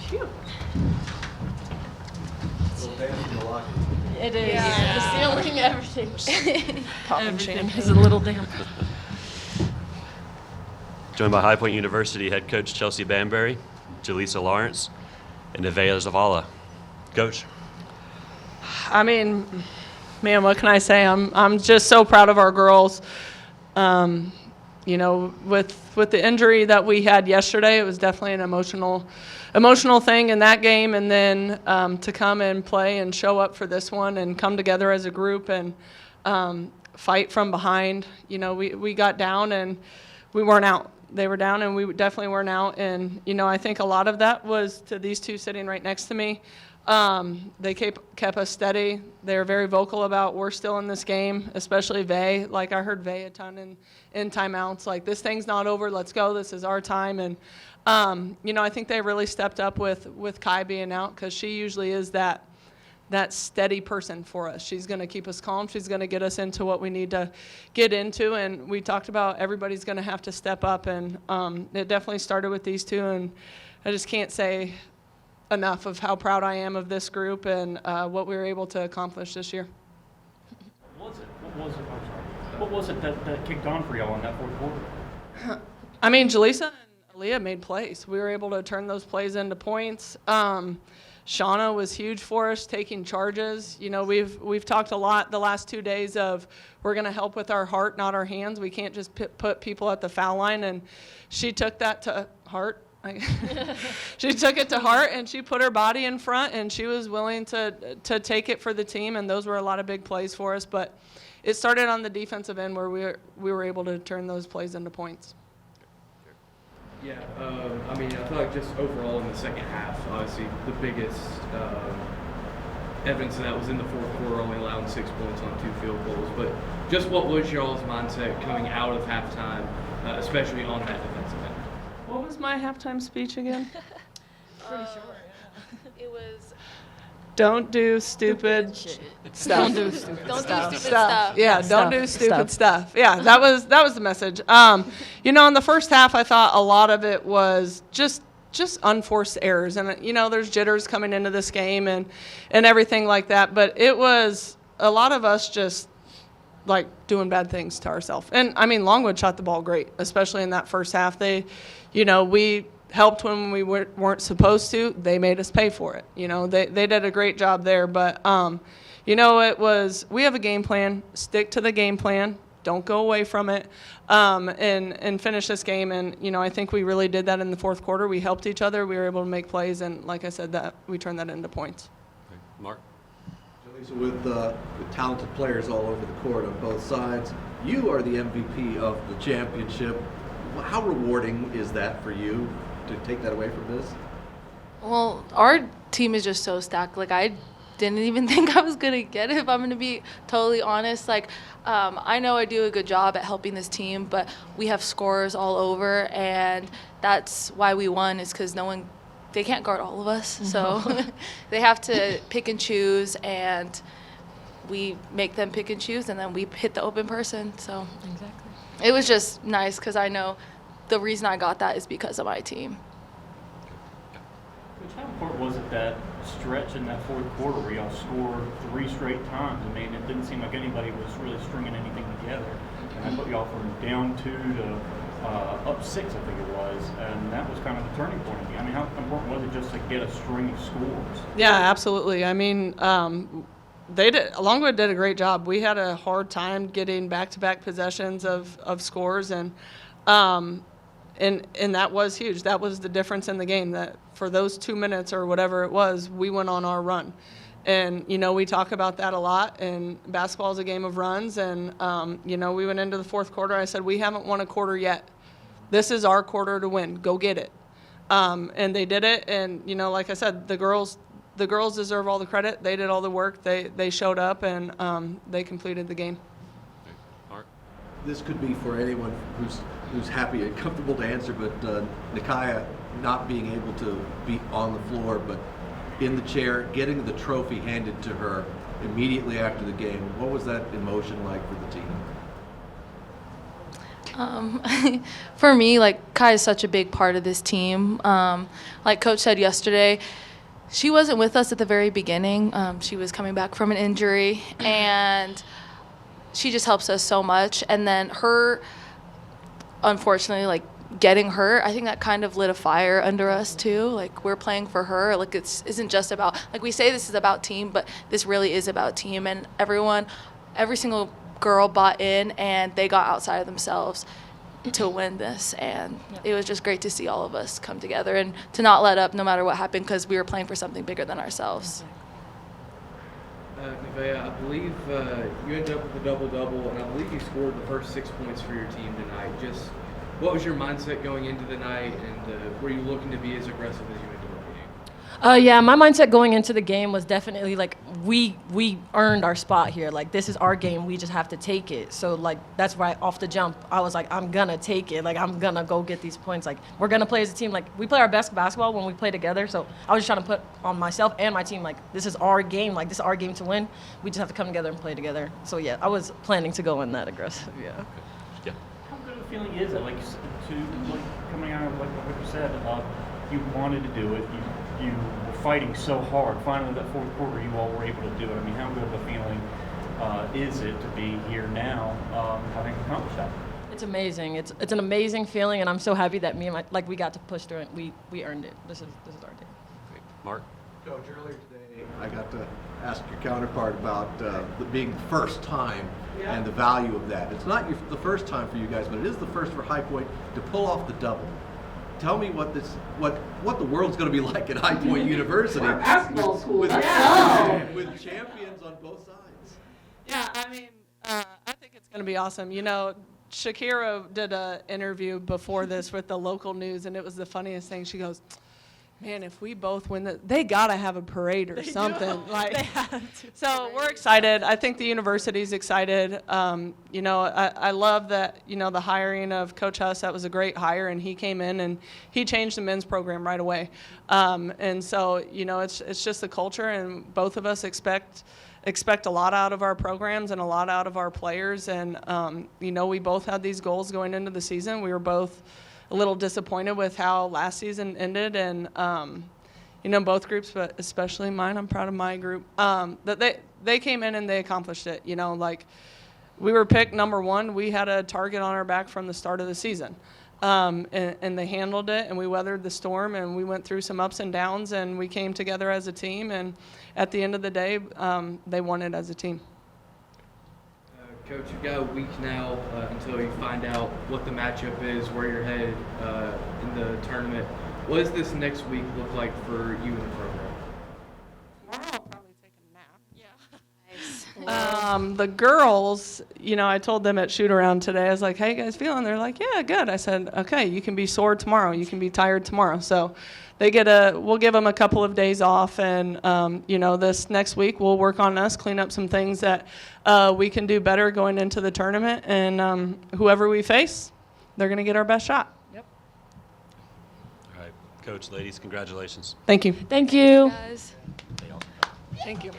Phew. It is. Yeah. The ceiling, everything. Everything is a little damp. Joined by High Point University head coach Chelsea Banbury, Jaleesa Lawrence, and Nevaeh Zavala. Coach. I mean, man, what can I say? I'm just so proud of our girls. You know, with the injury that we had yesterday, it was definitely an emotional thing in that game, and then to come and play and show up for this one and come together as a group and fight from behind. You know, we got down and we weren't out. They were down and we definitely weren't out. And, you know, I think a lot of that was to these two sitting right next to me. They kept us steady. They were very vocal about we're still in this game, especially Vay. Like, I heard Vay a ton in timeouts. Like, this thing's not over. Let's go. This is our time. And, you know, I think they really stepped up with Kai being out, because she usually is that steady person for us. She's going to keep us calm. She's going to get us into what we need to get into. And we talked about everybody's going to have to step up. And it definitely started with these two. And I just can't say enough of how proud I am of this group and what we were able to accomplish this year. What was it that kicked on for y'all in that fourth quarter? I mean, Jaleesa and Aaliyah made plays. We were able to turn those plays into points. Shauna was huge for us, taking charges. You know, we've talked a lot the last 2 days of we're going to help with our heart, not our hands. We can't just put people at the foul line, and she took that to heart. She took it to heart, and she put her body in front, and she was willing to take it for the team, and those were a lot of big plays for us. But it started on the defensive end where we were able to turn those plays into points. Yeah, I mean, I feel like just overall in the second half, obviously the biggest evidence of that was in the fourth quarter, only allowing 6 points on 2 field goals. But just what was y'all's mindset coming out of halftime, especially on that defensive end? What was my halftime speech again? Pretty sure, yeah. It was. Don't do stupid stuff. Don't do stupid stuff. Yeah, don't do stupid stuff. Yeah, that was the message. You know, in the first half, I thought a lot of it was just unforced errors, and you know, there's jitters coming into this game and everything like that. But it was a lot of us just like doing bad things to ourselves. And I mean, Longwood shot the ball great, especially in that first half. They, you know, we helped when we weren't supposed to. They made us pay for it. You know, they did a great job there. But, you know, it was, we have a game plan. Stick to the game plan. Don't go away from it, and finish this game. And, you know, I think we really did that in the fourth quarter. We helped each other. We were able to make plays. And like I said, that we turned that into points. Okay. Mark. So with talented players all over the court on both sides, you are the MVP of the championship. How rewarding is that for you to take that away from this? Well, our team is just so stacked. Like, I didn't even think I was going to get it, if I'm going to be totally honest. Like, I know I do a good job at helping this team, but we have scorers all over, and that's why we won, is because they can't guard all of us. So they have to pick and choose, and we make them pick and choose, and then we hit the open person. So Exactly. it was just nice, because I know the reason I got that is because of my team. Coach, how important was it that stretch in that fourth quarter where y'all scored 3 straight times? I mean, it didn't seem like anybody was really stringing anything together. And I put y'all from down 2 to up 6, I think it was. And that was kind of the turning point of the game. I mean, how important was it just to get a string of scores? Yeah, absolutely. I mean, Longwood did a great job. We had a hard time getting back-to-back possessions of scores, and that was huge. That was the difference in the game, that for those 2 minutes or whatever it was, we went on our run. And, you know, we talk about that a lot, and basketball is a game of runs. And, you know, we went into the fourth quarter. I said, we haven't won a quarter yet. This is our quarter to win. Go get it. And they did it. And, you know, like I said, the girls deserve all the credit. They did all the work. They showed up, and they completed the game. Mark. This could be for anyone who's happy and comfortable to answer, but Nikaya not being able to be on the floor, but in the chair, getting the trophy handed to her immediately after the game. What was that emotion like for the team? For me, like, Kai is such a big part of this team. Like Coach said yesterday, she wasn't with us at the very beginning. She was coming back from an injury, and she just helps us so much. And then her, unfortunately, like, getting hurt, I think that kind of lit a fire under us too. Like, we're playing for her. Like, isn't just about, like, we say this is about team, but this really is about team. And every single girl bought in, and they got outside of themselves to win this. And it was just great to see all of us come together and to not let up no matter what happened, because we were playing for something bigger than ourselves. Nevaeh, I believe you ended up with a double-double, and I believe you scored the first 6 points for your team tonight. Just what was your mindset going into the night, and were you looking to be as aggressive as you ended up being? Yeah, my mindset going into the game was definitely like we earned our spot here. Like, this is our game. We just have to take it. So, like, that's right off the jump, I was like, I'm going to take it. Like, I'm going to go get these points. Like, we're going to play as a team. Like, we play our best basketball when we play together. So I was just trying to put on myself and my team, like, this is our game. Like, this is our game to win. We just have to come together and play together. So, yeah, I was planning to go in that aggressive, yeah. Yeah. How good of a feeling is it, like coming out of like what you said, you wanted to do it, you were fighting so hard. Finally, that fourth quarter, you all were able to do it. I mean, how good of a feeling is it to be here now, having accomplished that? It's amazing. It's an amazing feeling, and I'm so happy that me and we got to push through it. We earned it. This is our day. Great. Mark? Coach, earlier today, I got to ask your counterpart about being the first time and the value of that. It's not the first time for you guys, but it is the first for High Point to pull off the double. Tell me what the world's going to be like at High Point University with champions on both sides. Yeah, I mean, I think it's going to be awesome. You know, Shakira did an interview before this with the local news, and it was the funniest thing. She goes, man, if we both win, they got to have a parade or something. Like, they have to. So we're excited. I think the university's excited. You know, I love that, you know, the hiring of Coach Huss. That was a great hire, and he came in and he changed the men's program right away. And so, you know, it's just the culture, and both of us expect a lot out of our programs and a lot out of our players. And, you know, we both had these goals going into the season. We were both a little disappointed with how last season ended, and you know, both groups, but especially mine, I'm proud of my group, that they came in and they accomplished it. You know, like, we were picked number one. We had a target on our back from the start of the season, and they handled it, and we weathered the storm, and we went through some ups and downs, and we came together as a team, and at the end of the day, they won it as a team. Coach, you've got a week now until you find out what the matchup is, where you're headed in the tournament. What does this next week look like for you and the program? Tomorrow I'll probably take a nap. Yeah. The girls, you know, I told them at shoot around today, I was like, how you guys feeling? They're like, yeah, good. I said, okay, you can be sore tomorrow. You can be tired tomorrow. So we'll give them a couple of days off, and, you know, this next week we'll work on us, clean up some things that we can do better going into the tournament, and whoever we face, they're going to get our best shot. Yep. All right. Coach, ladies, congratulations. Thank you. Thank you. Guys. Thank you.